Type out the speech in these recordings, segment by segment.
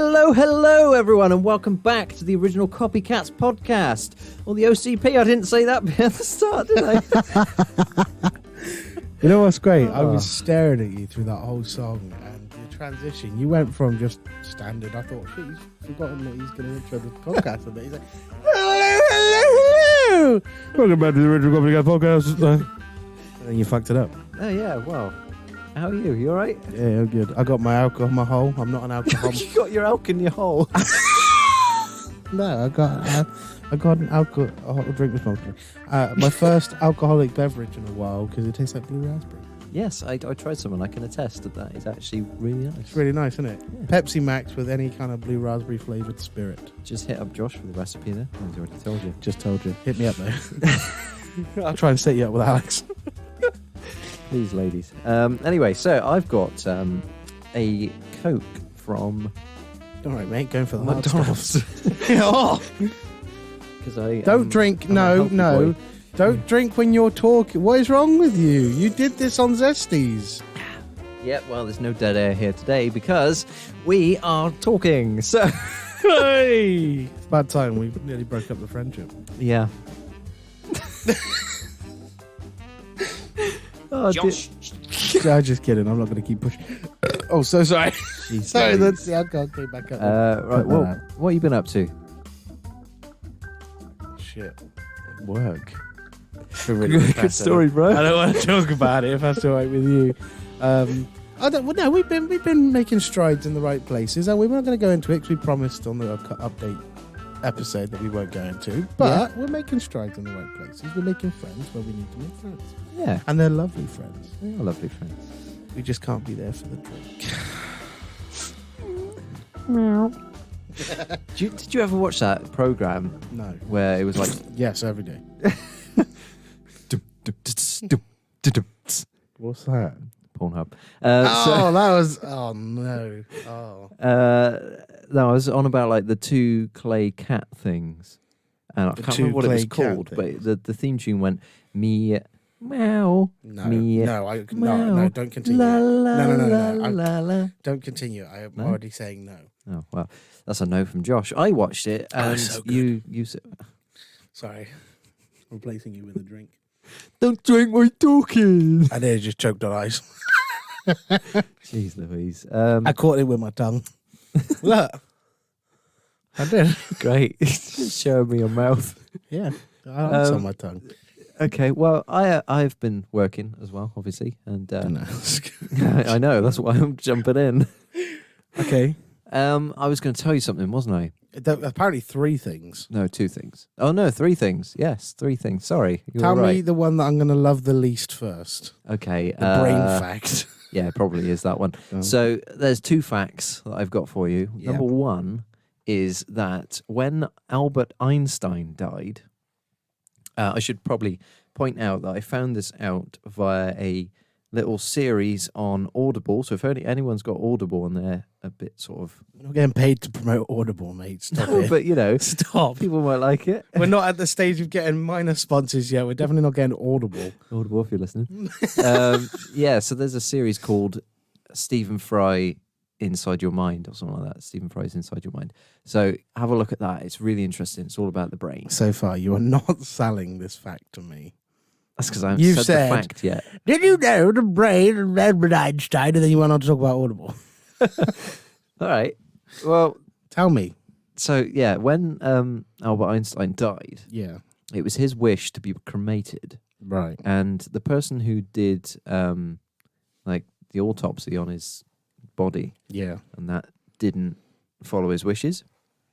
Hello, everyone, and welcome back to the Original Copycats podcast, or the OCP. I didn't say that at the start, did I? You know what's great? I was staring at you through that whole song, and the transition, you went from just standard. I thought, shit, he's forgotten that he's going to intro the podcast, and then he's like, hello. Welcome back to the Original Copycats podcast. And then you fucked it up. Oh, yeah, well, how are you? You all right? Yeah, I'm good. I got my alcohol in my hole. I'm not an alcohol. You got your elk in your hole. No, I got an alcoholic drink with my first alcoholic beverage in a while because it tastes like blue raspberry. Yes, I tried some and I can attest that that is actually really nice. It's really nice, isn't it? Yeah. Pepsi Max with any kind of blue raspberry flavoured spirit. Just hit up Josh for the recipe there. He's already told you. Just told you. Hit me up there. I'll try and set you up with Alex. These ladies. Anyway, so I've got a Coke from All right, mate, going for the McDonald's. Oh, Because I don't drink. I'm a No, healthy no. boy. Don't drink when you're talking. What is wrong with you? You did this on Zesties. Yeah, well, there's no dead air here today because we are talking. So, Hey! It's about time we nearly broke up the friendship. yeah. Oh, Josh. I'm just kidding. I'm not going to keep pushing. Oh, so sorry. Jeez, Sorry, Louise. that's the alcohol came back up. Right, well, what have you been up to? Shit. Work. Good story, bro. I don't want to talk about it if that's all right with you. No, we've been making strides in the right places, and we're not going to go into it because we promised on the update episode that we weren't going to. But we're making strides in the right places. We're making friends where we need to make friends, Yeah, and they're lovely friends. they are lovely friends. We just can't be there for the drink. Did you ever watch that program No. where it was like Yes, every day. What's that? Pornhub? That was. Oh no. Oh. No, I was on about like the two clay cat things, and I The can't two remember what it was clay cat called, things. but the theme tune went meow No. Me- No. Don't continue. la la No. la la la. Don't continue. I am No? already saying no. Oh well, that's a no from Josh. I watched it, and so good. you said, Sorry. Replacing you with a drink. "Don't drink my talking." I nearly just choked on ice. Jeez Louise. I caught it with my tongue. Look. I did. Great. Show me your mouth. Yeah. It's on my tongue. Okay, well, I've been working as well, obviously, and Don't I know that's why I'm jumping in. Okay. I was going to tell you something, wasn't I? Apparently 3 things. No, 2 things. Oh no, 3 things. Yes, 3 things. Sorry, you Tell were me right. the one that I'm going to love the least first. Okay, The brain fact. Yeah, it probably is that one. Oh. So there's 2 facts that I've got for you. Yeah. Number 1 is that when Albert Einstein died, I should probably point out that I found this out via a little series on Audible. So if anyone's got Audible and they're a bit sort of... We're not getting paid to promote Audible, mate. Stop No, it. but you know, Stop. people might like it. We're not at the stage of getting minor sponsors yet. We're definitely not getting Audible. Audible, if you're listening. Yeah, so there's a series called Stephen Fry Inside Your Mind or something like that. Stephen Fry's Inside Your Mind. So have a look at that. It's really interesting. It's all about the brain. So far, you are not selling this fact to me. That's because I haven't You've said the said- fact yet. Did you know the brain of Albert Einstein? And then you went on to talk about Audible. All right. Well, Tell me. so yeah, when Albert Einstein died, Yeah. it was his wish to be cremated. Right. And the person who did like the autopsy on his body, Yeah. and that didn't follow his wishes,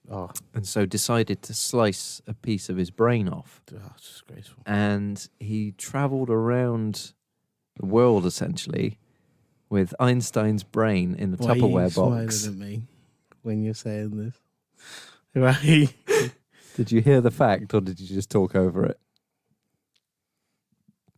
Oh, and so decided to slice a piece of his brain off. it's disgraceful. And he travelled around the world essentially with Einstein's brain in a Why are you Tupperware smiling box. at me when you're saying this? Right. Did you hear the fact, or did you just talk over it?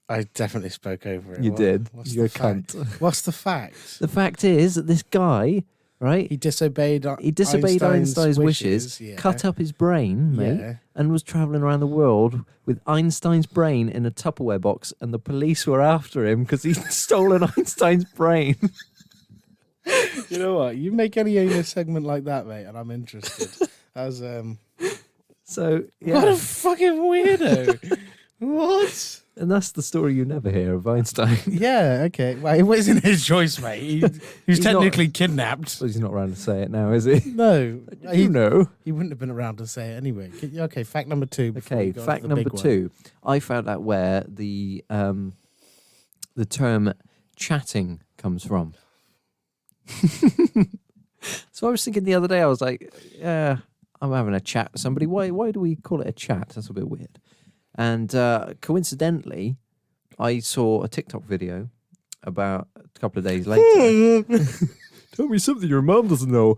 I definitely spoke over it. You did. What's You're the a cunt. fact? What's the fact? The fact is that this guy, right? He disobeyed. He disobeyed Einstein's wishes, Yeah. cut up his brain, mate, Yeah. and was travelling around the world with Einstein's brain in a Tupperware box, and the police were after him because he'd stolen Einstein's brain. You know what? You make any anus segment like that, mate, and I'm interested. As So what a yeah, fucking weirdo. What? and that's the story you never hear of Einstein. Yeah, okay. Well, it wasn't his choice, mate. He was He's not- technically kidnapped. Well, he's not around to say it now, is he? No, You know. he wouldn't have been around to say it anyway. Okay, fact number 2. before Okay, we go on to fact the number big one. 2. I found out where the term chatting comes from. So I was thinking the other day, I was like, yeah, I'm having a chat with somebody. Why do we call it a chat? That's a bit weird. And coincidentally, I saw a TikTok video about a couple of days later. Tell me something your mom doesn't know.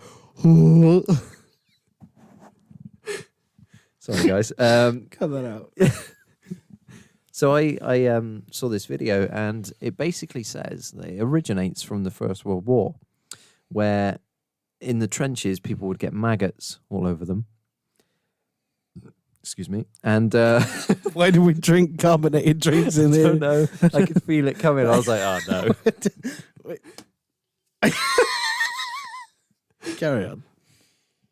Sorry, guys. Cut that out. So I saw this video, and it basically says that it originates from the First World War, where in the trenches people would get maggots all over them. Excuse me. And Why do we drink carbonated drinks in I here? don't know. I could feel it coming. I was like, oh no. Carry on.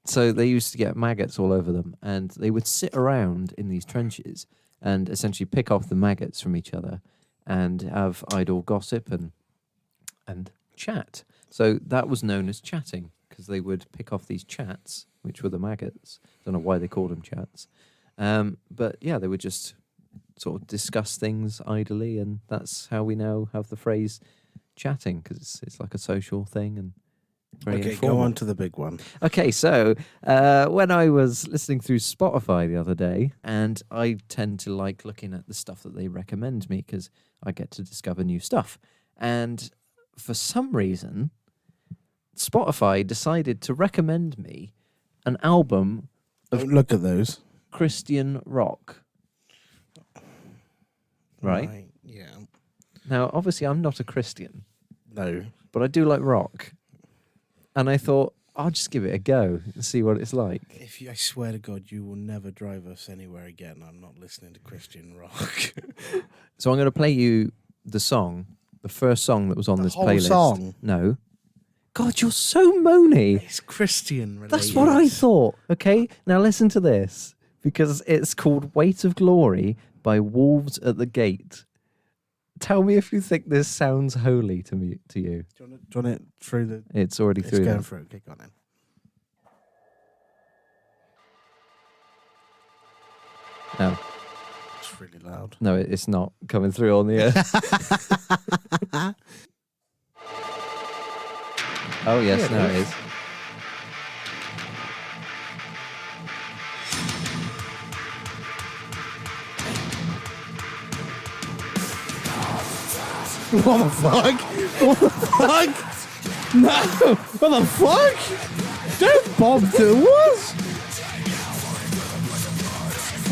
So they used to get maggots all over them, and they would sit around in these trenches and essentially pick off the maggots from each other and have idle gossip and chat. So that was known as chatting, because they would pick off these chats, which were the maggots. Don't know why they called them chats. But yeah, they would just sort of discuss things idly, and that's how we now have the phrase chatting, because it's like a social thing and very Okay, informal. go on to the big one. Okay, so when I was listening through Spotify the other day, and I tend to like looking at the stuff that they recommend me because I get to discover new stuff. And for some reason, Spotify decided to recommend me an album of Don't look at those. Christian rock. Right? Yeah. Now, obviously, I'm not a Christian, No. but I do like rock. And I thought, I'll just give it a go and see what it's like. I swear to God, you will never drive us anywhere again. I'm not listening to Christian rock. So I'm going to play you the song, the first song that was on The this whole playlist. song? No. God, you're so moany. It's Christian related. That's what I thought. Okay, now listen to this, because it's called Weight of Glory by Wolves at the Gate. Tell me if you think this sounds holy to me, to you. Do you want it through the... It's already It's through going there. through. Okay, go on then. No, It's really loud. no, it's not coming through on the air. Oh, yes, Yeah, now it it is. What the fuck? What the fuck? No! What the fuck? Don't bomb to what?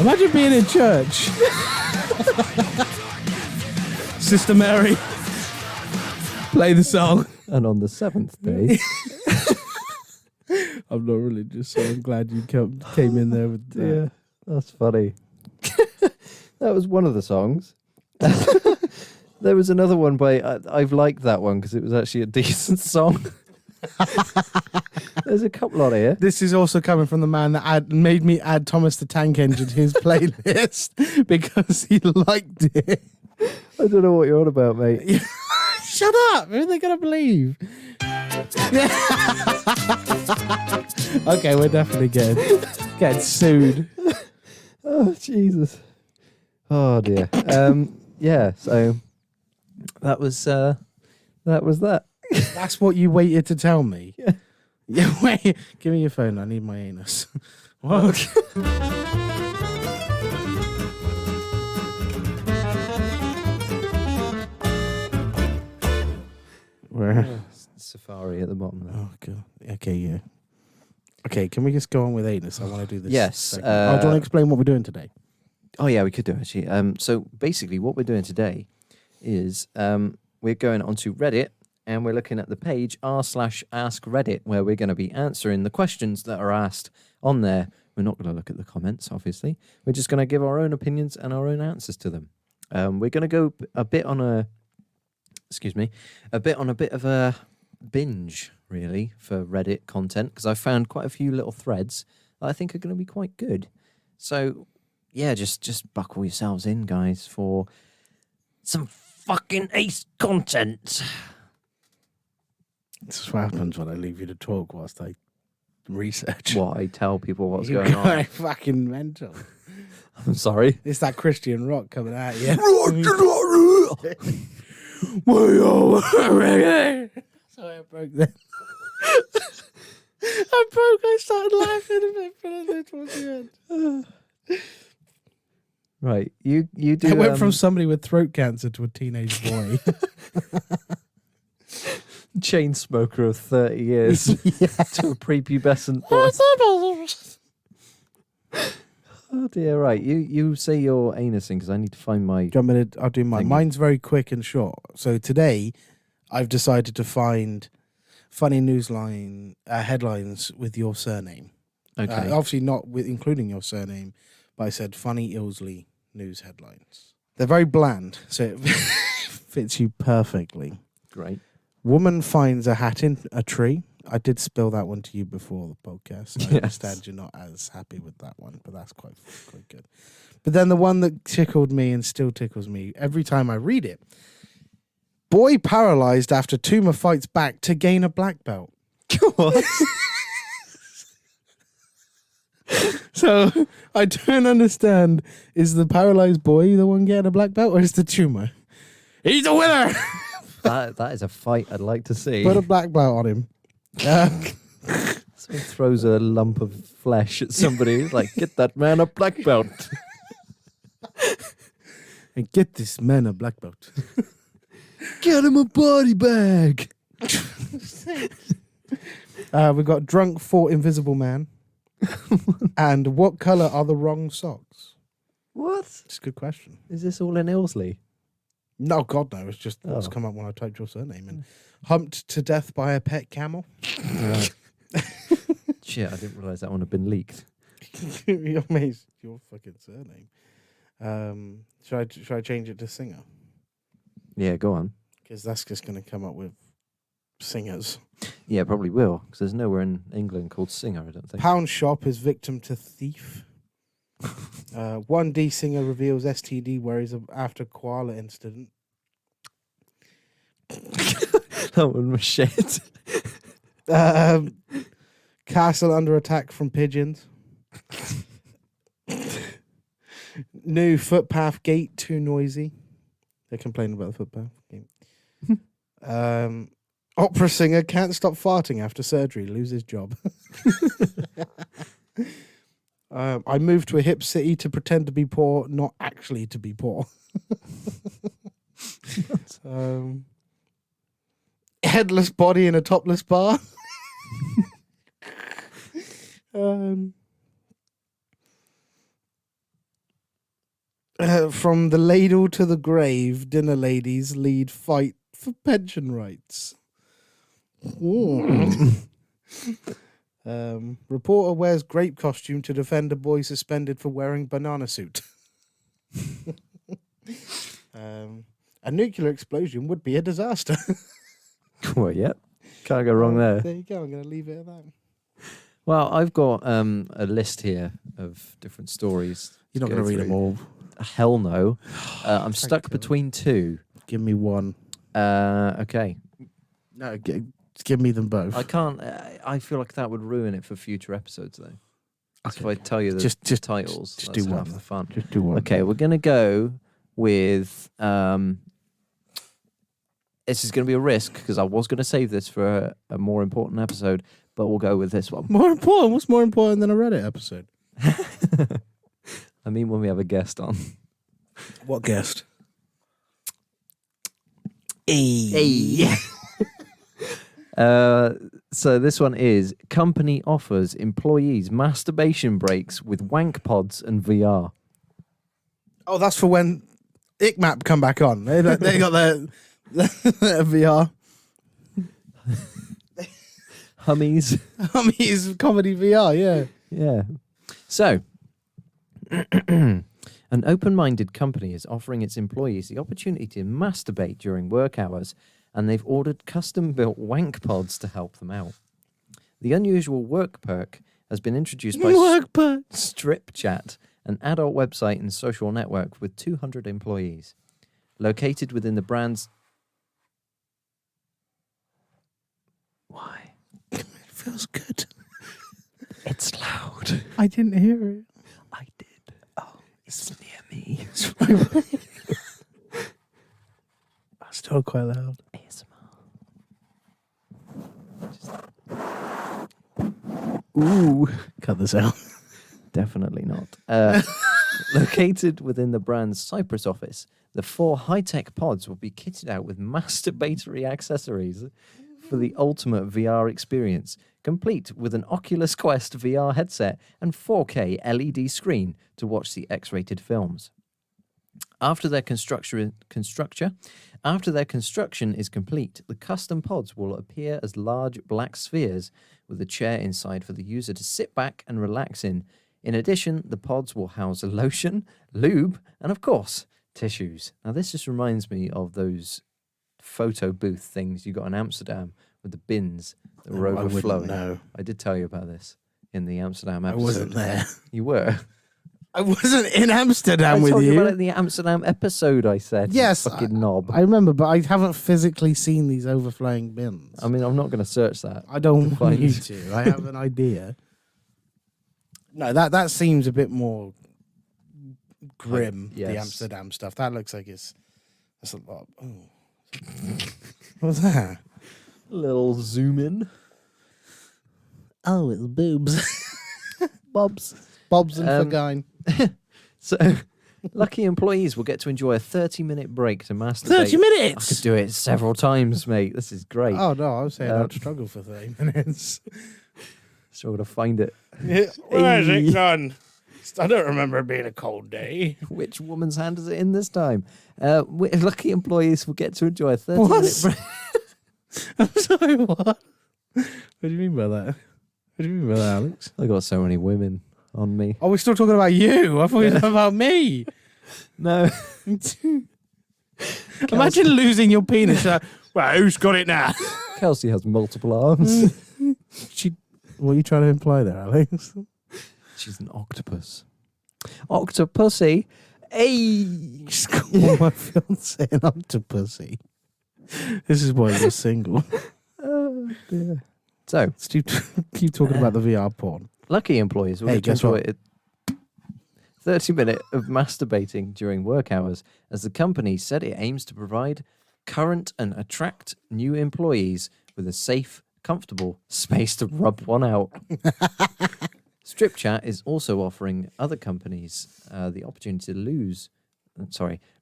Imagine being in church. Sister Mary, play the song. And on the seventh day, I'm not religious, so I'm glad you came in there with that. yeah, that's funny. That was one of the songs. There was another one by I've liked that one because it was actually a decent song. There's a couple on here. This is also coming from the man that made me add Thomas the Tank Engine to his playlist because he liked it. I don't know what you're on about, mate. Shut up! Who are they gonna believe? Okay, we're definitely getting sued. Oh Jesus. Oh dear. Yeah. So that was that. That's what you waited to tell me. Yeah. Wait. Give me your phone. I need my anus. What? Where? Safari at the bottom there. Oh god. Okay. Yeah. Okay. Can we just go on with anus? I want to do this. Yes, segment. Do you want to explain what we're doing today? Oh yeah, we could do actually. So basically, what we're doing today is we're going onto Reddit and we're looking at the page r/ask Reddit, where we're going to be answering the questions that are asked on there. We're not going to look at the comments, obviously. We're just going to give our own opinions and our own answers to them. We're going to go a bit on a bit of a binge really for Reddit content because I found quite a few little threads that I think are going to be quite good. So yeah, just buckle yourselves in, guys, for some fucking ace content. This is what happens when I leave you to talk whilst I research. What I tell people what's You're going on. fucking mental. I'm sorry. It's that Christian rock coming out, yeah. Sorry, I broke that. I started laughing a bit towards the end. Right, you do. I went from somebody with throat cancer to a teenage boy. chain smoker of 30 years to a prepubescent boy. Oh dear, right. You say your anus thing because I need to find my... I'll do mine. Thank you. Mine's very quick and short. So today, I've decided to find funny newsline headlines with your surname. Okay. Obviously not with including your surname, but I said funny Ilsley news headlines. They're very bland, so it fits you perfectly. Great. Woman finds a hat in a tree. I did spill that one to you before the podcast. I Yes. understand you're not as happy with that one, but that's quite good. But then the one that tickled me and still tickles me every time I read it. Boy paralyzed after tumor fights back to gain a black belt. What? So I don't understand. Is the paralyzed boy the one getting a black belt, or is the tumor? He's a winner. that is a fight I'd like to see. Put a black belt on him. Someone throws a lump of flesh at somebody, like, get that man a black belt. And get this man a black belt. Get him a body bag. We've got drunk fought invisible man. And what colour are the wrong socks? What? It's a good question. Is this all in Ilsley? No, God, no. It's just what's Oh. come up when I typed your surname. And humped to death by a pet camel. Shit, I didn't realise that one had been leaked. You're amazed. Your fucking surname. Should I change it to singer? Yeah, go on. Because that's just going to come up with singers. Yeah, probably will, because there's nowhere in England called Singer, I don't think. Pound shop is victim to thief. 1D singer reveals STD worries after koala incident. That one was shit. Castle under attack from pigeons. New footpath gate too noisy. They're complaining about the footpath gate. Opera singer can't stop farting after surgery, loses job. I moved to a hip city to pretend to be poor, not actually to be poor. Headless body in a topless bar. From the ladle to the grave, dinner ladies lead fight for pension rights. Reporter wears grape costume to defend a boy suspended for wearing banana suit. A nuclear explosion would be a disaster. Well, yep. Can't go wrong there. There you go. I'm going to leave it at that. Well, I've got a list here of different stories. You're not go going to read them through. all. Hell no. I'm stuck God. between two. Give me one. Okay. No, give me them both. I can't. I feel like that would ruin it for future episodes, though. So if I tell you the Just titles, just that's do half one. the fun. Just do one. Okay, we're gonna go with. This is gonna be a risk because I was gonna save this for a more important episode, but we'll go with this one. More important? What's more important than a Reddit episode? I mean, when we have a guest on. What guest? Hey. So this one is company offers employees masturbation breaks with wank pods and VR. Oh, that's for when ICMAP come back on. They got their VR. Hummies. He's comedy VR, yeah. Yeah. So, an open-minded company is offering its employees the opportunity to masturbate during work hours and they've ordered custom-built wank pods to help them out. The unusual work perk has been introduced by Strip Chat, an adult website and social network with 200 employees. Located within the brand's... Why? It feels good. It's loud. I didn't hear it. I did. Oh, it's near me. Still quite loud. Ooh. Cut this out. Definitely not. Located within the brand's Cyprus office, the 4 high-tech pods will be kitted out with masturbatory accessories for the ultimate VR experience, complete with an Oculus Quest VR headset and 4K LED screen to watch the X-rated films. After their construction is complete, the custom pods will appear as large black spheres with a chair inside for the user to sit back and relax in. In addition, the pods will house a lotion, lube, and of course, tissues. Now, this just reminds me of those photo booth things you got in Amsterdam with the bins that were overflowing. No, I did tell you about this in the Amsterdam episode. I wasn't there. You were. I wasn't in Amsterdam I with told you you. about it in the Amsterdam episode, I said. Yes, You fucking knob. I remember, but I haven't physically seen these overflowing bins. I mean, I'm not going to search that. I don't Fine. want you to. I have an idea. No, that seems a bit more grim. Yes. The Amsterdam stuff. That looks like that's a lot. Oh. What's that? Little zoom in. Oh, it's boobs. Bobs. Bobs and Fagine. So, lucky employees will get to enjoy a 30-minute break to masturbate. 30 I minutes? could do it several times, mate. This is great. Oh, no, I was saying I'd struggle for 30 minutes. Struggle to find it. Where is it gone? I don't remember it being a cold day. Which woman's hand is it in this time? Lucky employees will get to enjoy a 30-minute break. I'm sorry, what? What do you mean by that? What do you mean by that, Alex? I got so many women on me. Oh, we're still talking about you. I thought you were talking about me. No. Imagine losing your penis. Well, who's got it now? Kelsey has multiple arms. What are you trying to imply there, Alex? She's an octopus. Octopussy. Hey. Just call my fiance an octopusy. This is why you're single. Oh, dear. So, Keep talking about the VR porn. lucky employees will Hey, get to guess enjoy what? a 30-minute of masturbating during work hours, as the company said it aims to provide current and attract new employees with a safe, comfortable space to rub one out. Strip Chat is also offering other companies the opportunity to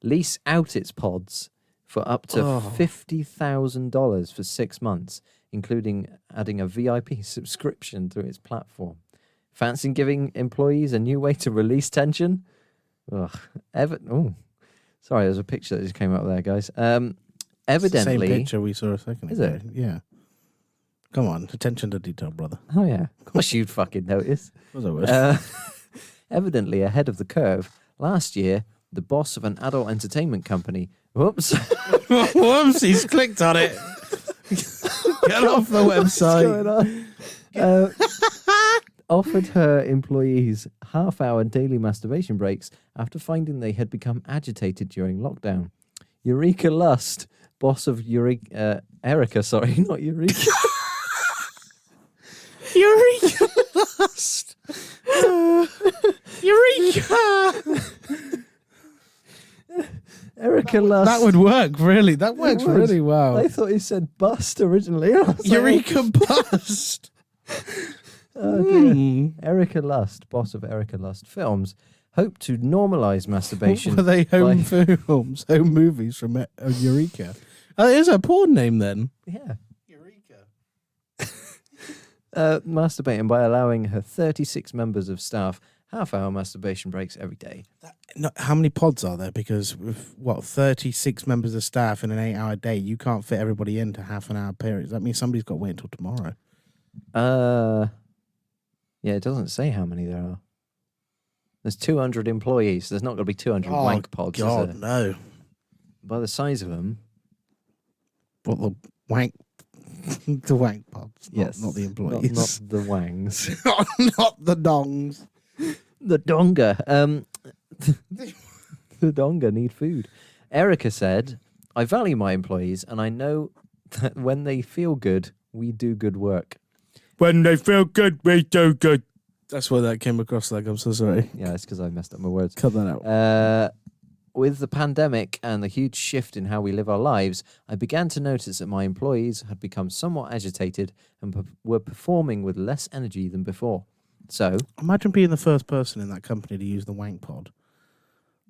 lease out its pods for up to $50,000 for 6 months, including adding a VIP subscription to its platform. Fancy giving employees a new way to release tension? Ugh. Sorry, there's a picture that just came up there, guys. It's Evidently, the same picture we saw a second Is ago. it? Yeah. Come on, attention to detail, brother. Oh yeah, of course you'd fucking notice. Was I would. Evidently ahead of the curve, last year the boss of an adult entertainment company, Whoops, he's clicked on it. Get off the website. offered her employees half-hour daily masturbation breaks after finding they had become agitated during lockdown. Eureka Lust, boss of Erica, not Eureka. Eureka Lust. Eureka. Erica Lust. That would work, really. That works would. really well. I thought he said bust originally. I was like, Eureka Bust. oh dear. Erica Lust, boss of Erica Lust Films, hoped to normalize masturbation. Were they home by- films, home movies from Eureka? Oh, it is a porn name then. Yeah. Eureka. Masturbating by allowing her 36 members of staff half-hour masturbation breaks every day. No, how many pods are there? Because with 36 members of staff in an 8-hour day, you can't fit everybody into half an hour periods. That means somebody's got to wait until tomorrow. Yeah, it doesn't say how many there are. There's 200 employees. There's not going to be 200 wank pods. God, is there? no. By the size of them, What the wank? The wank pods. Yes. Not the employees. Not the wangs. Not the dongs. The donga. The donga need food. Erica said, I value my employees and I know that when they feel good, we do good work. When they feel good, we do good. That's why that came across like. I'm so sorry. Yeah, it's because I messed up my words. Cut that out. With the pandemic and the huge shift in how we live our lives, I began to notice that my employees had become somewhat agitated and were performing with less energy than before. So, Imagine being the first person in that company to use the wank pod.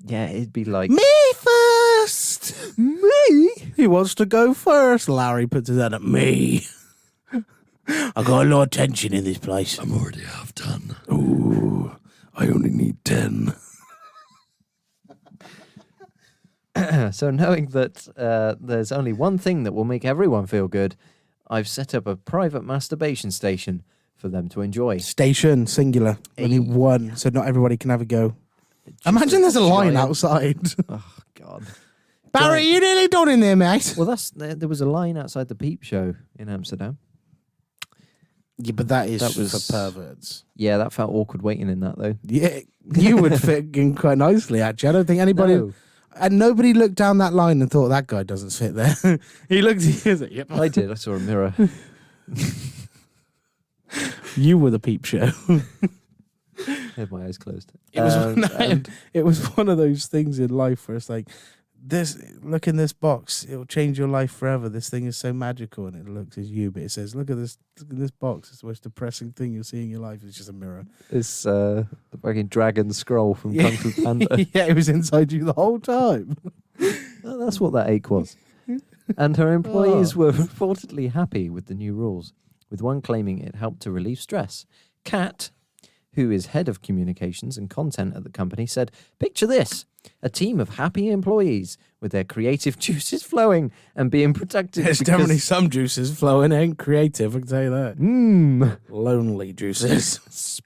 yeah, it'd be like... Me first! Me? He wants to go first. Larry puts his hand at me. I got a lot of tension in this place. I'm already half done. Ooh, I only need 10. So knowing that there's only one thing that will make everyone feel good, I've set up a private masturbation station for them to enjoy. Station, singular. Only one, so not everybody can have a go. Imagine there's a line giant- outside. Oh, God. Barry, you nearly done in there, mate. Well, there was a line outside the Peep Show in Amsterdam. Yeah, but that was was- for perverts. Yeah, that felt awkward waiting in that, though. Yeah, you would fit in quite nicely, actually. I don't think anybody... No, And nobody looked down that line and thought, that guy doesn't fit there. He looked, he was like, yep. I did. I saw a mirror. You were the Peep Show. I had my eyes closed. It was, And it was one of those things in life where it's like, look in this box, it'll change your life forever. This thing is so magical, and it looks as you, but it says, look in this box. It's the most depressing thing you'll see in your life. It's just a mirror. it's the fucking dragon scroll from Kung Fu Panda. Yeah, it was inside you the whole time. Well, that's what that ache was. And her employees were reportedly happy with the new rules, with one claiming it helped to relieve stress. Kat, who is head of communications and content at the company, said, picture this, a team of happy employees with their creative juices flowing and being productive. There's definitely some juices flowing. Ain't creative, I can tell you that. Lonely juices.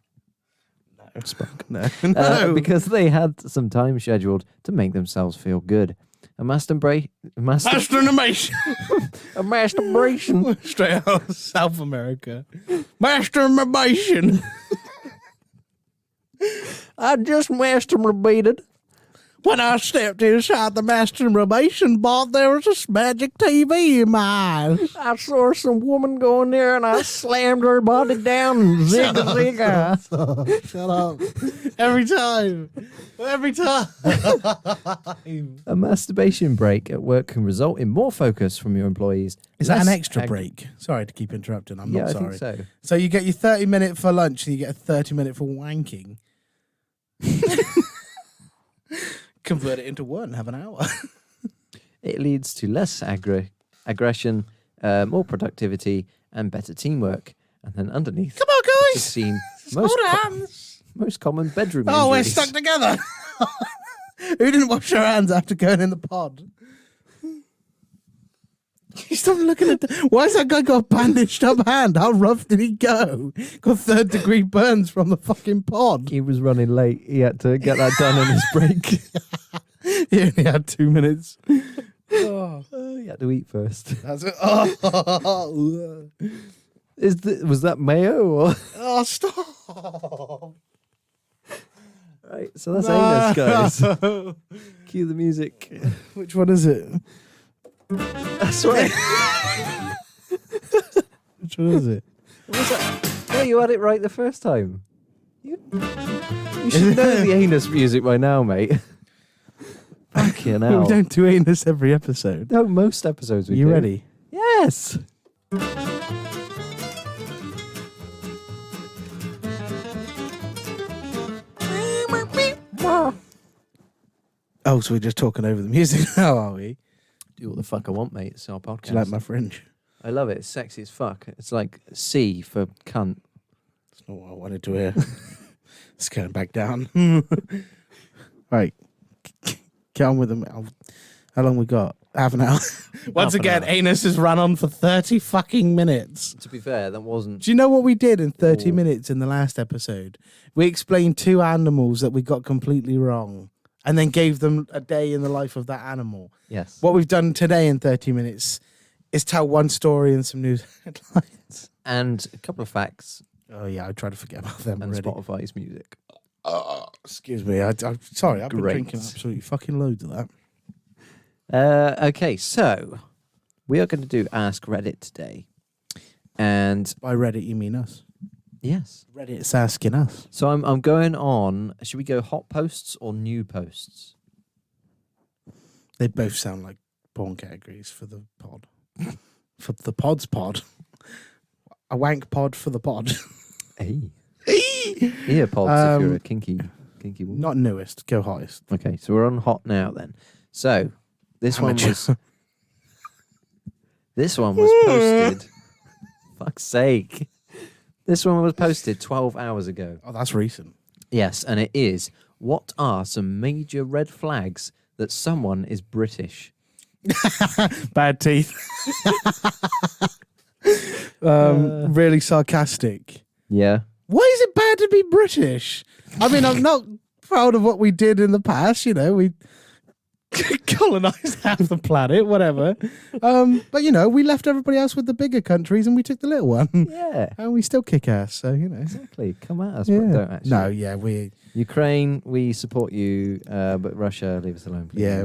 No. Because they had some time scheduled to make themselves feel good. A masturbation. A masturbation. Straight out of South America. Masturbation. I just masturbated. When I stepped inside the masturbation bot, there was a magic TV in my eyes. I saw some woman go in there and I slammed her body down and zigga. Shut up. Every time. Every time. A masturbation break at work can result in more focus from your employees. Is that an less extra break? Sorry to keep interrupting. I'm Yeah, not I sorry. think so. So you get your 30-minute for lunch and you get a 30-minute for wanking. Convert it into one, have an hour. It leads to less aggression, more productivity, and better teamwork. And then underneath, Come on, it's guys. seen Hold hands. most common bedroom Oh, we're injuries. stuck together. Who didn't wash their hands after going in the pod? Stop looking at Why has that guy got a bandaged up hand? How rough did he go? Got 3rd-degree burns from the fucking pod. He was running late. He had to get that done on his break. He only had 2 minutes. Oh, He had to eat first. that's it. Oh, Was that mayo? Or? oh, stop. Right, so that's anus, guys. Cue the music. Which one is it? That's right. Which one is it? What's that? Oh, you had it right the first time. You should know the anus music by now, mate. Fucking hell. We don't do anus every episode. No, most episodes we You do. ready? Yes. Oh, so we're just talking over the music now, are we? Do what the fuck I want, mate. It's our podcast. Do you like my fringe? I love it. It's sexy as fuck. It's like C for cunt. That's not what I wanted to hear. It's going back down. Right. Get on with them. How long we got? Half an hour. Once an again, hour. anus has run on for 30 fucking minutes. To be fair, that wasn't. Do you know what we did in 30 Ooh. minutes in the last episode? We explained 2 animals that we got completely wrong and then gave them a day in the life of that animal. Yes. What we've done today in 30 minutes is tell one story and some news headlines. And a couple of facts Oh yeah, I try to forget about them and already. Spotify's music. Excuse me, I'm sorry. I've been Great. drinking absolutely fucking loads of that. Okay, so we are going to do Ask Reddit today. And By Reddit, you mean us? yes. Reddit's asking us. So I'm going on, should we go hot posts or new posts? They both sound like porn categories for the pod. For the pod's pod. A wank pod for the pod. Hey. Ear pods if you're a kinky woman. Not newest, go hottest. Okay, so we're on hot now then. So this Amateur. one was posted. Fuck's sake. This one was posted 12 hours ago. Oh, that's recent. Yes, and it is. What are some major red flags that someone is British? Bad teeth. Really sarcastic. Yeah. Why is it bad to be British? I mean, I'm not proud of what we did in the past. You know, we colonized half the planet, whatever. But you know, we left everybody else with the bigger countries, and we took the little one, Yeah. and we still kick ass. So you know, Exactly. Come at us, yeah. but don't actually. No, yeah, we, Ukraine, we support you, but Russia, leave us alone, please. yeah,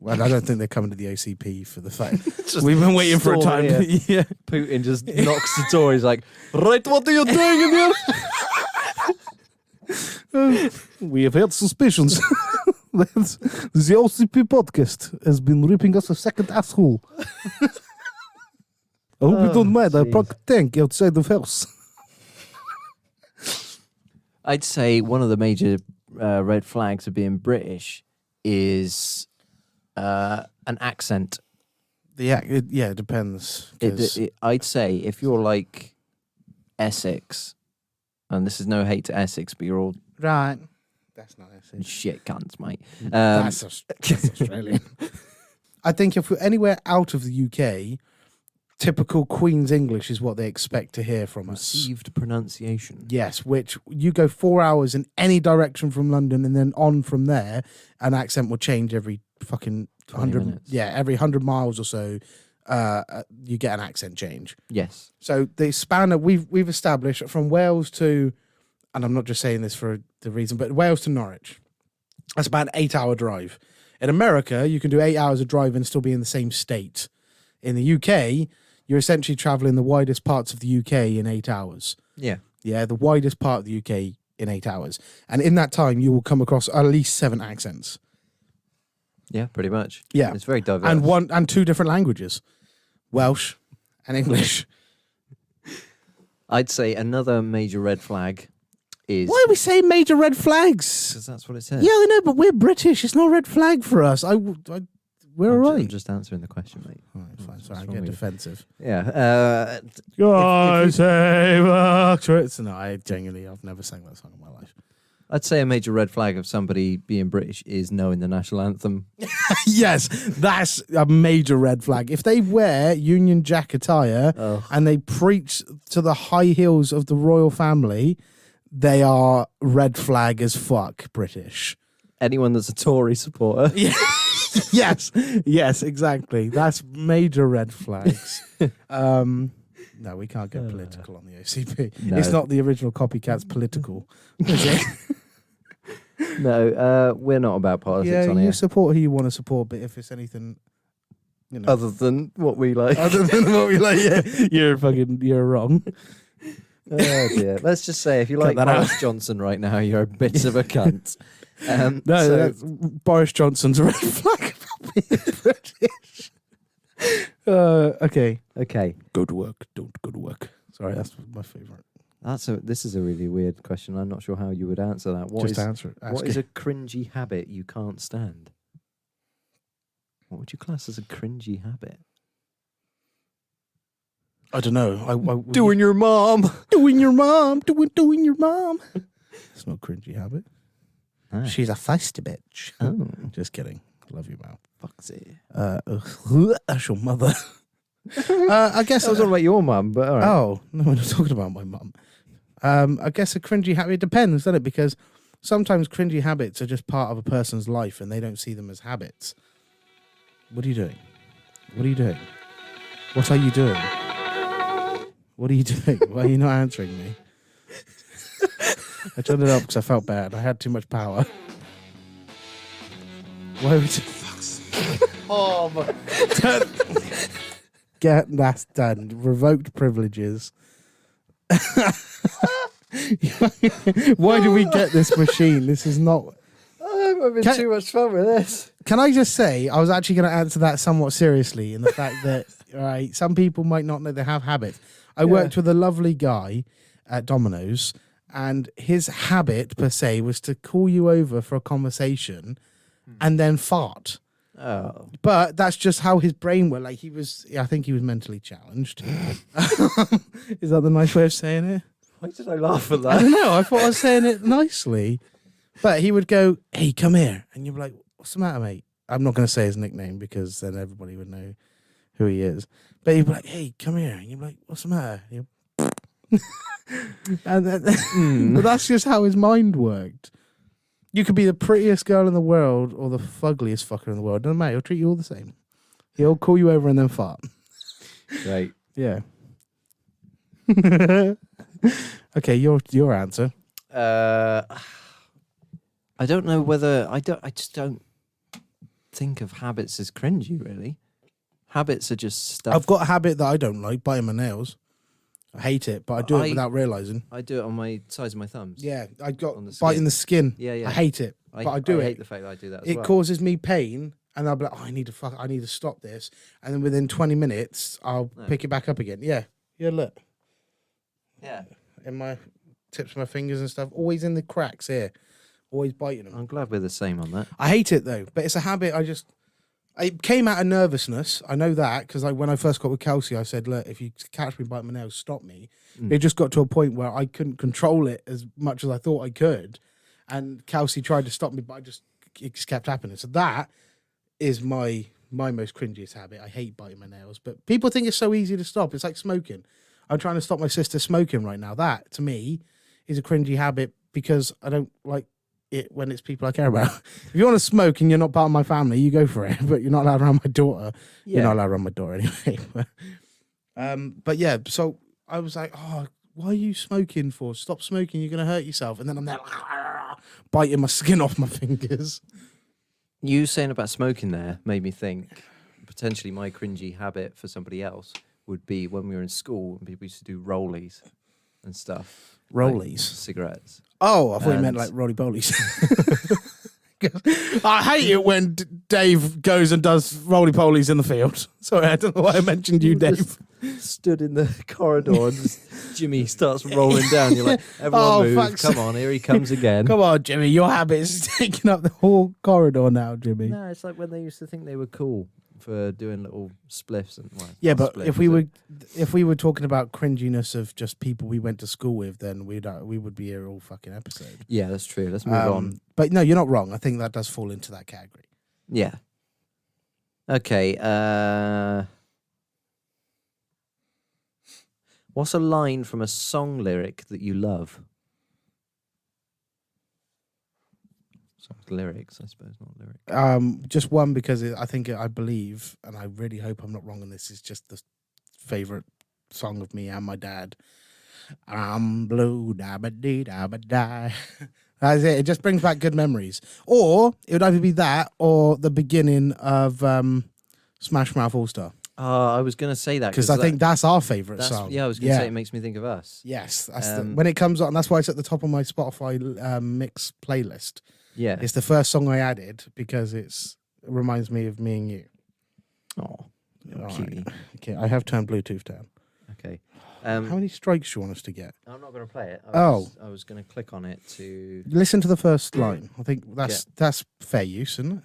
well, I don't think they're coming to the OCP for the fact we've been waiting for a storm time. here. Yeah. Putin just knocks the door. He's like, right, what are you doing in here? We have had suspicions that the OCP podcast has been ripping us a second asshole. I hope you don't mind. I jeez. parked a tank outside the house. I'd say one of the major red flags of being British is an accent. It depends. 'cause- I'd say if you're like Essex, and this is no hate to Essex, but you're all right. That's not it. shit cunts, mate. That's Australian. I think if we're anywhere out of the UK, typical Queen's English is what they expect to hear from us. Received pronunciation. Yes, which you go 4 hours in any direction from London, and then on from there, an accent will change every fucking 100. minutes. Yeah, every 100 miles or so, you get an accent change. Yes. So the span that we've established from Wales to, and I'm not just saying this for the reason, but Wales to Norwich, that's about an 8-hour drive. In America, you can do 8 hours of driving and still be in the same state. In the UK, you're essentially traveling the widest parts of the UK in 8 hours. Yeah. Yeah, the widest part of the UK in 8 hours. And in that time, you will come across at least 7 accents. Yeah, pretty much. Yeah. It's very diverse. And 2 different languages, Welsh and English. I'd say another major red flag is Why are we saying major red flags? because that's what it says. Yeah, I know, but we're British. It's not a red flag for us. We're all I'm right. just answering the question, mate. All right, fine. What's Sorry, I wrong get with you? defensive. Yeah. God save our church. No, I've never sang that song in my life. I'd say a major red flag of somebody being British is knowing the national anthem. Yes, that's a major red flag. If they wear Union Jack attire Oh. and they preach to the high heels of the royal family, they are red flag as fuck British. Anyone that's a Tory supporter. Yeah. yes, exactly. That's major red flags. No, we can't get political on the OCP. No. It's not the original Copycats political. Is it? No, we're not about politics Yeah, on you here. support who you want to support, but if it's anything, you know, Other than what we like. other than what we like, yeah, you're wrong. Oh dear. Let's just say if you like Cut that Boris Johnson right now, you're a bit of a cunt. No, so- that's, Boris Johnson's a red flag about being British. Okay. Okay. Go to work. Don't go to work. Sorry, that's my favourite. This is a really weird question. I'm not sure how you would answer that. What Just is answer it. Ask what it. is a cringy habit you can't stand? What would you class as a cringy habit? I don't know. Your mom. doing your mom. Doing your mom. It's not a cringy habit. Ah. She's a feisty bitch. Oh, Just kidding. Love you, Mal. fuck's it. That's your mother. I guess That was all about your mum, but all right. Oh, no, we're not talking about my mum. I guess a cringy habit, it depends, doesn't it? Because sometimes cringy habits are just part of a person's life and they don't see them as habits. What are you doing? What are you doing? What are you doing? What are you doing? Why are you not answering me? I turned it up because I felt bad. I had too much power. Why would you... Oh, my... Get that's done. Revoked privileges. Why do we get this machine? This is not... I'm having too much fun with this. Can I just say, I was actually going to answer that somewhat seriously in the fact that, right, some people might not know they have habits. I worked with a lovely guy at Domino's, and his habit per se was to call you over for a conversation and then fart. Oh. But that's just how his brain worked. Like I think he was mentally challenged. Is that the nice way of saying it? Why did I laugh at I that? don't know. I thought I was saying it nicely. But he would go, "Hey, come here." And you'd be like, "What's the matter, mate?" I'm not going to say his nickname because then everybody would know who he is. But he'd be like, "Hey, come here." And you'd be like, "What's the matter?" And then, but that's just how his mind worked. You could be the prettiest girl in the world or the fuggliest fucker in the world. Doesn't matter. He'll treat you all the same. He'll call you over and then fart. Right. Yeah. Okay, your answer. I don't know whether I just don't think of habits as cringy. Really, habits are just stuff. I've got a habit that I don't like, biting my nails. I hate it, but I do it without realizing. I do it on my sides of my thumbs. Yeah, I got On the biting skin. the skin. Yeah, yeah. I hate it, but I do it. I hate the fact that I do that as It well. causes me pain, and I'll be like, "Oh, I need to stop this." And then within 20 minutes, I'll pick it back up again. Yeah, look, Yeah. in my tips of my fingers and stuff, always in the cracks here, always biting them. I'm glad we're the same on that. I hate it though, but it's a habit. It came out of nervousness. I know that because when I first got with Kelsey, I said, "Look, if you catch me biting my nails, stop me." It just got to a point where I couldn't control it as much as I thought I could, and Kelsey tried to stop me, but it just kept happening. So that is my most cringiest habit. I hate biting my nails, but people think it's so easy to stop. It's like smoking. I'm trying to stop my sister smoking right now. That to me is a cringy habit because I don't like it when it's people I care about. If you want to smoke and you're not part of my family, you go for it. But you're not allowed around my daughter. Yeah. You're not allowed around my daughter anyway. But yeah, so I was like, "Oh, why are you smoking for? Stop smoking. You're going to hurt yourself." And then I'm there biting my skin off my fingers. You saying about smoking there made me think potentially my cringy habit for somebody else would be when we were in school and people used to do rollies and stuff. Rollies? Like cigarettes. Oh, I thought you meant And- like roly polies. I hate it when Dave goes and does roly polies in the field. Sorry, I don't know why I mentioned you, Dave. Stood in the corridor and just, Jimmy starts rolling down. You're like, everyone move. fuck's Come on, here he comes again. Come on, Jimmy, your habit is taking up the whole corridor now, Jimmy. No, it's like when they used to think they were cool for doing little spliffs and Yeah, not but spliff, if we were talking about cringiness of just people we went to school with, then we would be here all fucking episode. yeah, that's true. Let's move on. But no, you're not wrong. I think that does fall into that category. Yeah. Okay. What's a line from a song lyric that you love? Song's lyrics, I suppose, not lyric. Just one because I believe, and I really hope I'm not wrong on this, is just the favorite song of me and my dad. I'm blue, da ba dee da ba die. That's it. It just brings back good memories. Or it would either be that or the beginning of Smash Mouth All Star. I was going to say that Because I think that's our favorite song. Yeah, I was going to say it makes me think of us. Yes, when it comes on, that's why it's at the top of my Spotify mix playlist. Yeah. It's the first song I added because it reminds me of me and you. Oh, All cutie. right. Okay, I have turned Bluetooth down. Okay. How many strikes do you want us to get? I'm not going to play it. I was going to click on it to... Listen to the first line. I think that's fair use, isn't it?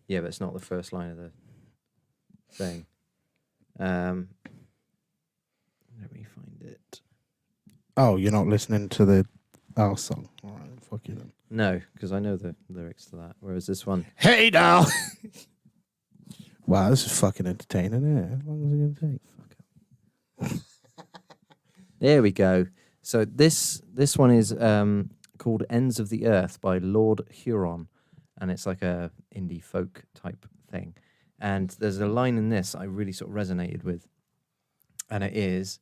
Yeah, but it's not the first line of the thing. Let me find it. Oh, you're not listening to our song. All right, fuck you then. No, because I know the lyrics to that. Whereas this one... Hey now! Wow, this is fucking entertaining, isn't it? How long is it going to take? There we go. So this one is called Ends of the Earth by Lord Huron, and it's like a indie folk type thing. And there's a line in this I really sort of resonated with. And it is,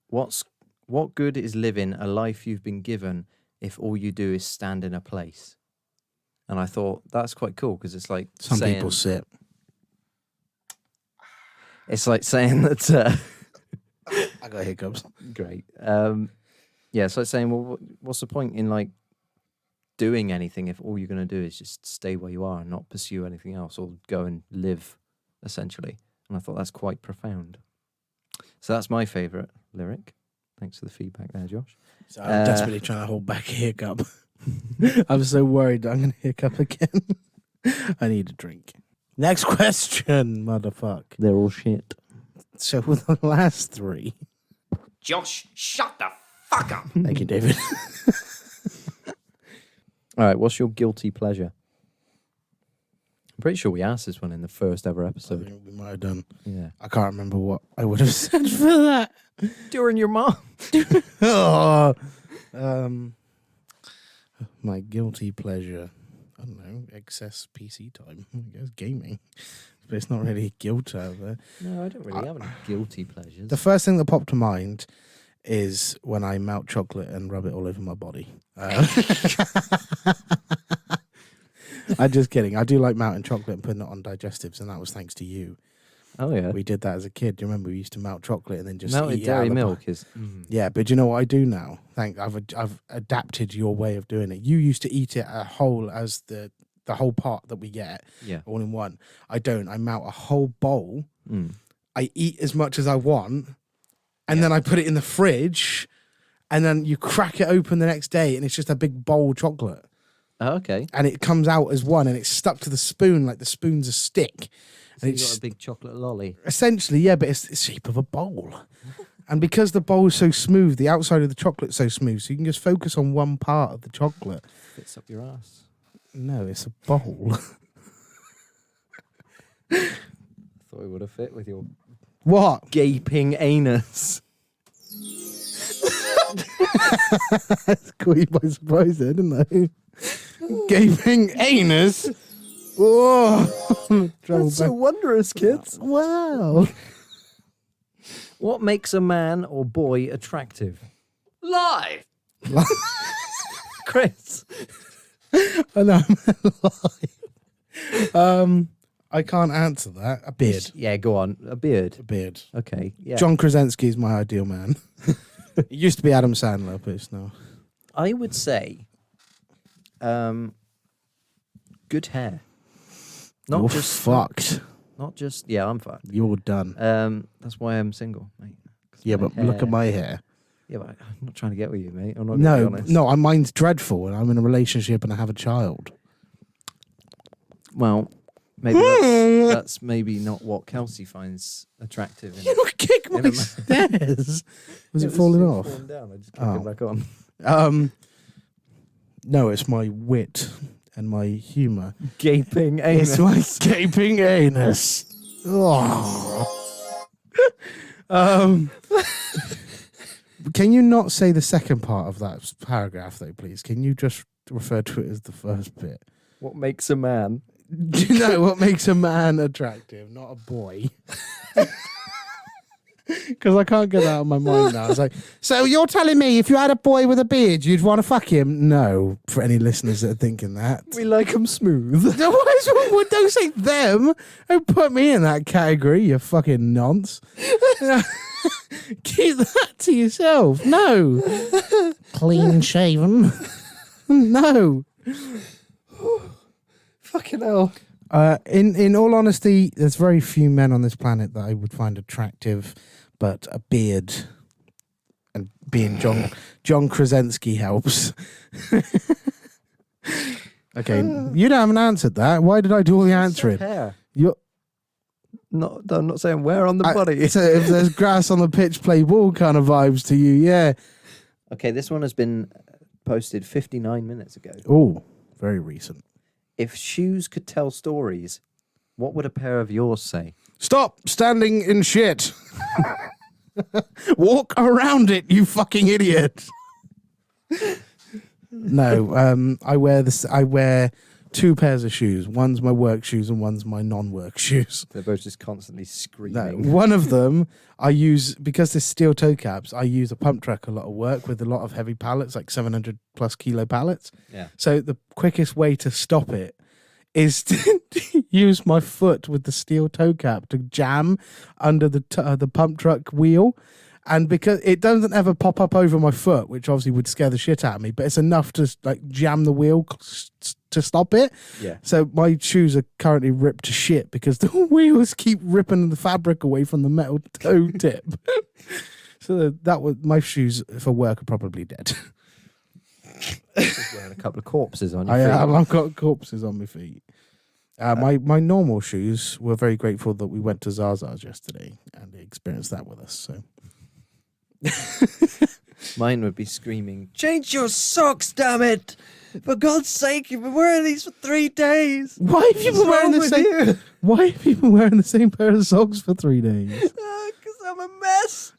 what good is living a life you've been given if all you do is stand in a place? And I thought that's quite cool because it's like Some saying, people sit. it's like saying that. I got hiccups. Great. Yeah, so it's saying, well, what's the point in like doing anything if all you're going to do is just stay where you are and not pursue anything else or go and live, essentially? And I thought that's quite profound. So that's my favourite lyric. Thanks for the feedback there, Josh. So I'm desperately trying to hold back a hiccup. I'm so worried that I'm going to hiccup again. I need a drink. Next question, motherfuck. They're all shit. So with the last three. Josh, shut the fuck up. Thank you, David. All right, what's your guilty pleasure? I'm pretty sure we asked this one in the first ever I episode. think we might have done. Yeah. I can't remember what I would have said for that. During your mom. Oh, my guilty pleasure. I don't know, excess PC time. I guess gaming. But it's not really guilt out there. No, I don't really have any guilty pleasures. The first thing that popped to mind is when I melt chocolate and rub it all over my body. I'm just kidding. I do like melting chocolate and putting it on digestives, and that was thanks to you. Oh, yeah. We did that as a kid. Do you remember we used to melt chocolate and then just Melted eat it out dairy of the milk pi- is... Yeah, but do you know what I do now? I've adapted your way of doing it. You used to eat it a whole as the whole pot that we get Yeah. all in one. I don't. I melt a whole bowl. Mm. I eat as much as I want, and then I put it in the fridge, and then you crack it open the next day, and it's just a big bowl of chocolate. Oh, okay. And it comes out as one, and it's stuck to the spoon like the spoon's a stick. So And you got it's a big chocolate lolly. essentially, yeah, but it's the shape of a bowl. And because the bowl is so smooth, the outside of the chocolate's so smooth, so you can just focus on one part of the chocolate. Fits up your ass. No, it's a bowl. Thought it would have fit with your What? gaping anus. Caught you by surprise there, didn't I? Gaping anus. Whoa. Travel That's so back. wondrous, kids. Wow. What makes a man or boy attractive? Live. Chris. I know. I can't answer that. A beard. Yeah, go on. A beard. A beard. Okay. Yeah. John Krasinski is my ideal man. It used to be Adam Sandler, but it's now. I would say good hair. Not You're just fucked. Not just yeah, I'm fucked. You're done. That's why I'm single, mate. 'Cause Yeah, my but look at my hair. Yeah, but I'm not trying to get with you, mate. I'm not gonna be No, honest. no, mine's dreadful, and I'm in a relationship and I have a child. Well, maybe that's maybe not what Kelsey finds attractive. In You kick In my a stairs. Was it falling off? Falling down. I just kicked Oh. it back on. No, it's my wit and my humour. Gaping anus. It's my gaping anus. Oh. Can you not say the second part of that paragraph, though, please? Can you just refer to it as the first bit? What makes a man? Do you know what makes a man attractive, not a boy? Because I can't get that out of my mind now. It's like, so you're telling me if you had a boy with a beard, you'd want to fuck him? No, for any listeners that are thinking that. We like them smooth. Don't say them. Don't put me in that category, you fucking nonce. Keep that to yourself. No. Clean shaven. No. Fucking hell. In all honesty, there's very few men on this planet that I would find attractive, but a beard and being John Krasinski helps. Okay, you haven't answered that. Why did I do all the answering? Hair. You're, I'm not saying where on the body. so if there's grass on the pitch, play ball kind of vibes to you, yeah. Okay, this one has been posted 59 minutes ago. Oh, very recent. If shoes could tell stories, what would a pair of yours say? Stop standing in shit. Walk around it, you fucking idiot. No, I wear 2 pairs of shoes. One's my work shoes and one's my non-work shoes. They're both just constantly No, screaming. one of them I use, because there's steel toe caps, I use a pump truck a lot of work with a lot of heavy pallets, like 700 plus kilo pallets. Yeah. So the quickest way to stop it is to use my foot with the steel toe cap to jam under the pump truck wheel. And because it doesn't ever pop up over my foot, which obviously would scare the shit out of me, but it's enough to like jam the wheel to stop it. Yeah. So my shoes are currently ripped to shit because the wheels keep ripping the fabric away from the metal toe tip. So that was my shoes for work are probably dead. Just wearing a couple of corpses on your I feet. am. I've got corpses on my feet. My normal shoes were very grateful that we went to Zaza's yesterday and they experienced that with us. So Mine would be screaming, "Change your socks, damn it! For God's sake, you've been wearing these for 3 days. why have you been What's wearing wrong the with same? you?" Why have you been wearing the same pair of socks for 3 days? Because I'm a mess.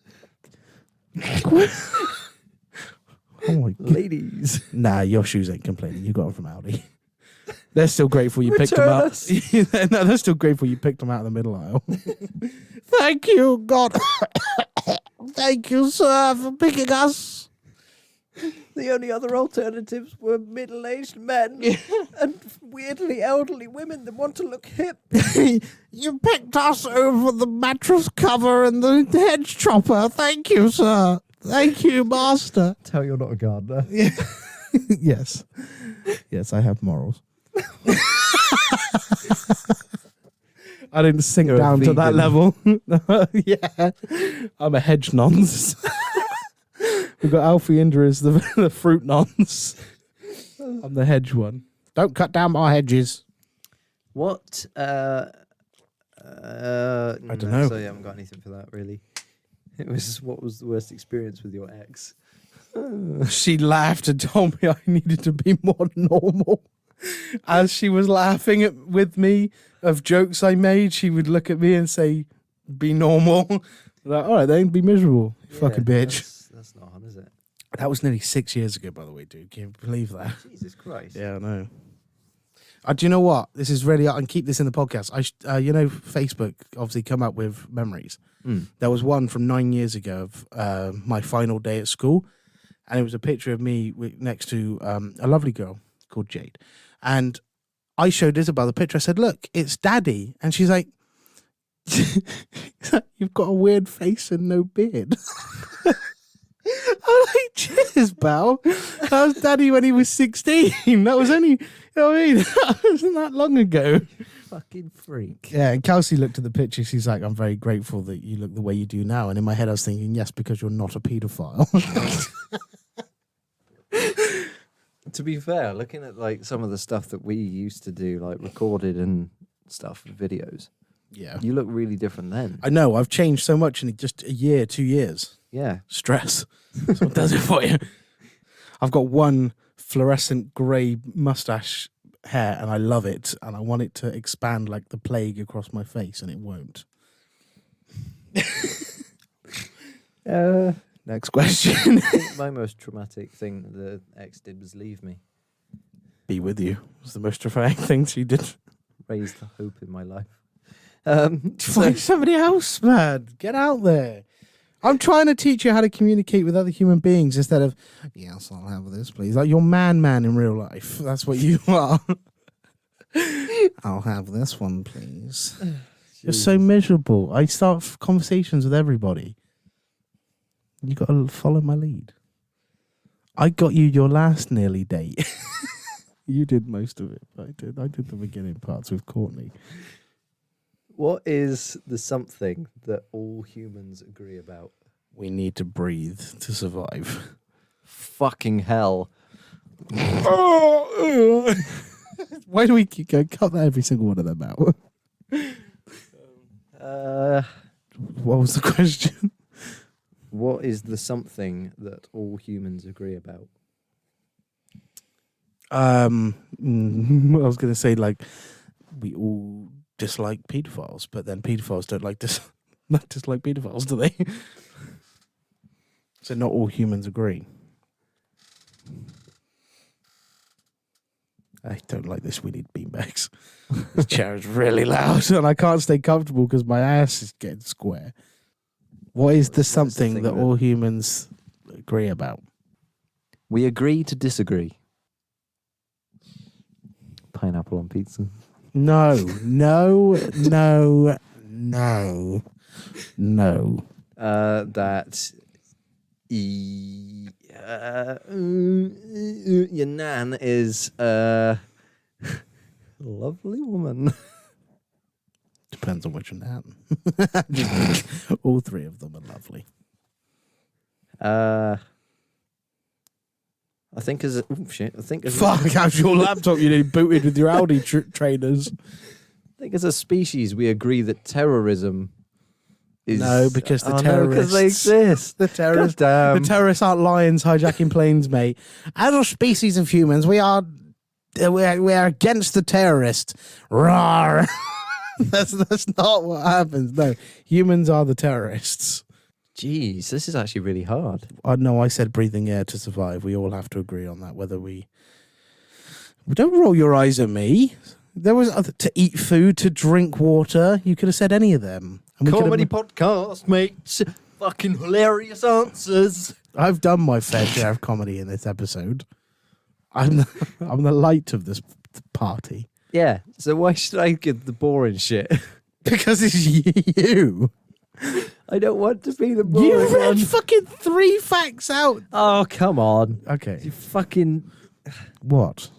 Oh my god! Ladies. Nah, your shoes ain't complaining. You got them from Aldi. They're still grateful you picked them Return out. us. No, they're still grateful you picked them out of the middle aisle. Thank you, God. Thank you, sir, for picking us. The only other alternatives were middle-aged men and weirdly elderly women that want to look hip. You picked us over the mattress cover and the hedge chopper. Thank you, sir. Thank you, master. Tell you're not a gardener. Yes. Yes, I have morals. I didn't sink You're a down to that vegan. level. Yeah. I'm a hedge nonce. We've got Alfie Indra as the fruit nonce. I'm the hedge one. Don't cut down my hedges. What? I don't know. So I haven't got anything for that, really. It was, what was the worst experience with your ex? She laughed and told me I needed to be more normal. As she was laughing with me of jokes I made, she would look at me and say, "Be normal." Like, all right, then be miserable, you fucking bitch. That's not on, is it? That was nearly 6 years ago, by the way, dude. Can you believe that? Jesus Christ. Yeah, I know. Do you know what? This is really, I can keep this in the podcast. Facebook obviously come up with memories. Mm. There was one from 9 years ago of my final day at school. And it was a picture of me next to a lovely girl called Jade. And I showed Isabel the picture. I said, "Look, it's Daddy." And she's like, "You've got a weird face and no beard." I'm like, "Cheers, pal. That was Daddy when he was 16. That was only, you know what I mean? That wasn't that long ago." Fucking freak. Yeah, and Kelsey looked at the picture. She's like, "I'm very grateful that you look the way you do now." And in my head, I was thinking, yes, because you're not a paedophile. To be fair, looking at like some of the stuff that we used to do, like recorded and stuff, videos, Yeah. you look really different then. I know. I've changed so much in just a year, 2 years. Yeah. Stress. That's what does it for you. I've got one fluorescent grey mustache hair and I love it. And I want it to expand like the plague across my face and it won't. Next question. I think my most traumatic thing the ex did was leave me. Be with you was the most terrifying thing she did. Raised the hope in my life. Find somebody else, man. Get out there. I'm trying to teach you how to communicate with other human beings instead of, "Yes, I'll have this, please." Like you're man in real life. That's what you are. "I'll have this one, please." You're so miserable. I start conversations with everybody. You got to follow my lead. I got you your last nearly date. You did most of it. I did the beginning parts with Courtney. What is the something that all humans agree about? We need to breathe to survive. Fucking hell. Why do we keep going? Cut that every single one of them out. What was the question? What is the something that all humans agree about? I was going to say, like, we all dislike pedophiles, but then pedophiles don't not dislike pedophiles, do they? So not all humans agree. I don't like this. We need beanbags. This chair is really loud and I can't stay comfortable because my ass is getting square. What is the something thing that that- all humans agree about? We agree to disagree. Pineapple on pizza. No, no, no, no, no. That your nan is a lovely woman. Depends on which one. All three of them are lovely. I think as a, shit. I think as Fuck, how's your laptop you need booted with your Audi trainers? I think as a species we agree that terrorism is No, because the because terrorists they exist. The terrorists, God damn. the terrorists aren't lions hijacking planes, mate. As a species of humans, we are against the terrorists. Rawr. That's not what happens. No, humans are the terrorists. Jeez, this is actually really hard. No, I said breathing air to survive. We all have to agree on that. Whether we don't roll your eyes at me. There was to eat food, to drink water. You could have said any of them. And we could Comedy have- podcast, mate. Fucking hilarious answers. I've done my fair share of comedy in this episode. I'm the light of this party Yeah, so why should I give the boring shit? because it's you. I don't want to be the boring You read one. fucking 3 facts out. Oh, come on. Okay. You fucking... What?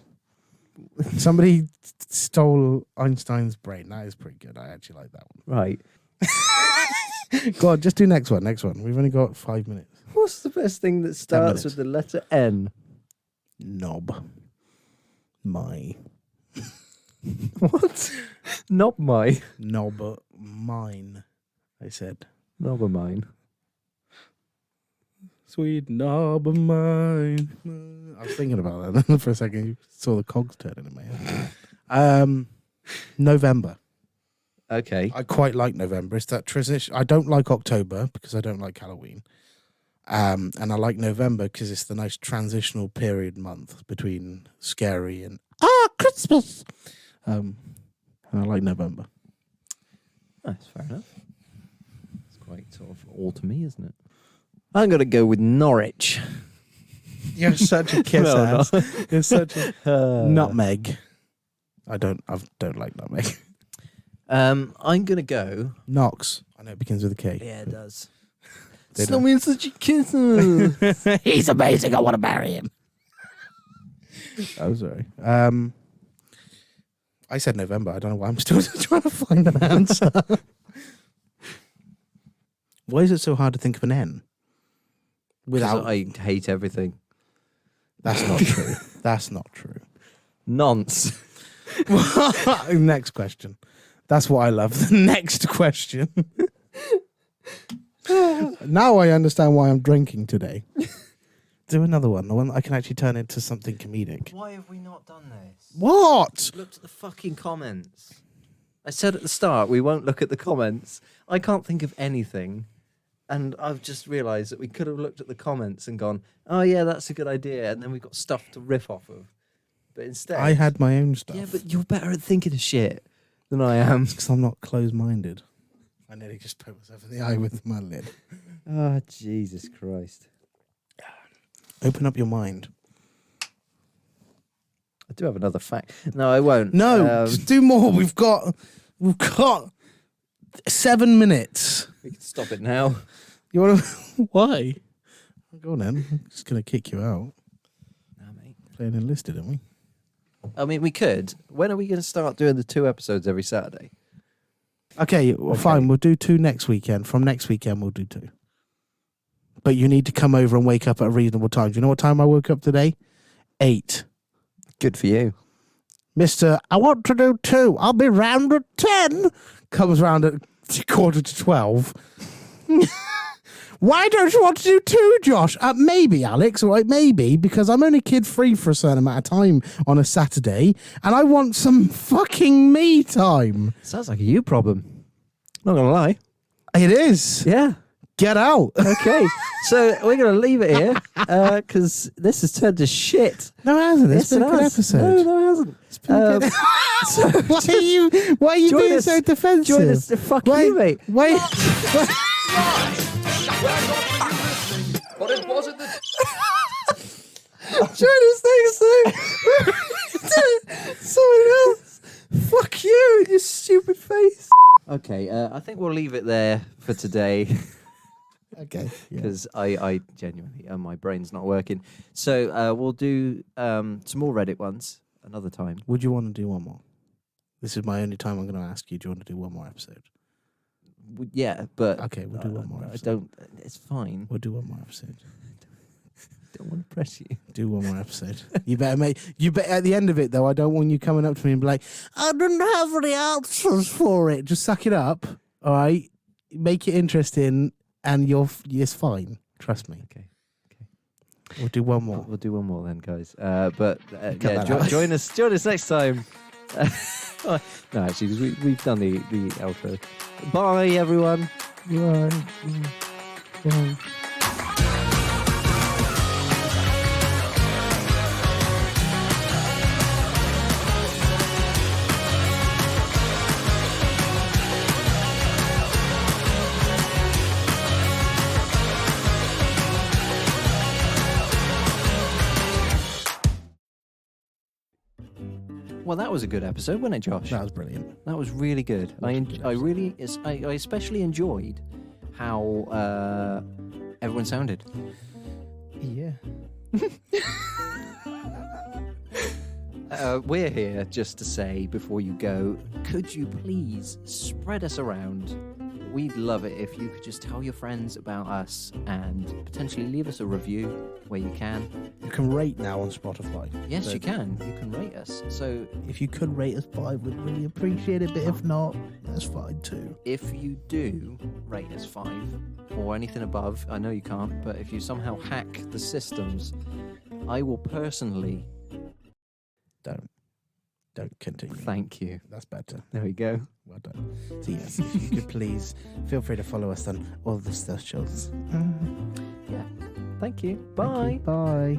Somebody stole Einstein's brain. That is pretty good. I actually like that Right. one. Go on, just do next one. Next one. We've only got 5 minutes. What's the best thing that starts minutes. with the letter N? Knob. My. What? Not my. Knob. Mine. I said. Not of mine. Sweet knob of mine. I was thinking about that for a second. You saw the cogs turning in my head. November. Okay. I quite like November. It's that transition. I don't like October because I don't like Halloween. And I like November because it's the nice transitional period month between scary and Christmas. And I like November. That's fair enough. It's quite sort of autumny, isn't it? I'm going to go with Norwich. You're such a kiss No, ass. You're such a nutmeg. I don't like nutmeg. I'm going to go... Knox. I know it begins with a K. Yeah, it does. They Stop don't. being such a kisser. He's amazing. I want to marry him. Oh, sorry. I said November. I don't know why I'm still trying to find an answer. Why is it so hard to think of an N? Without. I hate everything. That's not true. That's not true. Nonce. Next question. That's what I love. The next question. Now I understand why I'm drinking today. Do another one. The one that I can actually turn into something comedic. Why have we not done this? What? Looked at the fucking comments. I said at the start we won't look at the comments. I can't think of anything. And I've just realised that we could have looked at the comments and gone, oh yeah, that's a good idea. And then we've got stuff to riff off of. But instead... I had my own stuff. Yeah, but you're better at thinking of shit than I am. Because I'm not closed-minded. I nearly just poked myself in the eye with my lid. Oh, Jesus Christ. Open up your mind. I do have another fact. No, I won't. No, just do more. We've got 7 minutes. We can stop it now. You want to? Why? Go on then. I'm just gonna kick you out. No, mate. Playing enlisted, aren't we? I mean, we could. When are we going to start doing the 2 episodes every Saturday? Okay, well, fine. We'll do 2 next weekend. From next weekend, we'll do 2. But you need to come over and wake up at a reasonable time. Do you know what time I woke up today? 8. Good for you. Mr. I want to do 2. I'll be round at 10. Comes round at 11:45. Why don't you want to do 2, Josh? Maybe, Alex. All right, maybe, because I'm only kid-free for a certain amount of time on a Saturday, and I want some fucking me time. Sounds like a you problem. Not going to lie. It is. Yeah. Get out. Okay, so we're going to leave it here because this has turned to shit. No, it hasn't. It's Yes, been it a good has. episode. No, it hasn't. It's been a good So Why are you join being us- so defensive? join us. Fuck Wait, you, mate. wait. But it wasn't the... Join us next time. Someone else. Fuck you and your stupid face. Okay, I think we'll leave it there for today Okay. Yeah. because I genuinely, my brain's not working. So we'll do some more Reddit ones another time. Would you want to do one more? This is my only time I'm going to ask you. Do you want to do one more episode? Yeah, but Okay, we'll do one more I episode. don't. It's fine. We'll do one more episode. Don't want to press you. Do one more episode. You better make. You bet at the end of it though. I don't want you coming up to me and be like, "I didn't have any answers for it." Just suck it up, all right? Make it interesting, and it's fine. Trust me. Okay. We'll do one more. We'll do one more then, guys. But Cut yeah, that out. join us. Join us next time. No, actually, 'cause we've done the outro. Bye, everyone. Bye. Bye. Well, that was a good episode, wasn't it, Josh? That was brilliant. That was really good. I especially enjoyed how everyone sounded. Yeah. We're here just to say before you go, could you please spread us around? We'd love it if you could just tell your friends about us and potentially leave us a review where you can. You can rate now on Spotify. Yes, So you can. You can rate us. So If you could rate us 5, we'd really appreciate it. But if not, that's fine too. if you do rate us 5 or anything above, I know you can't, but if you somehow hack the systems, I will personally Don't continue. thank you. That's better. There we go. Well done. So yes, if you could please feel free to follow us on all the socials. Yeah. Thank you. Bye. Bye.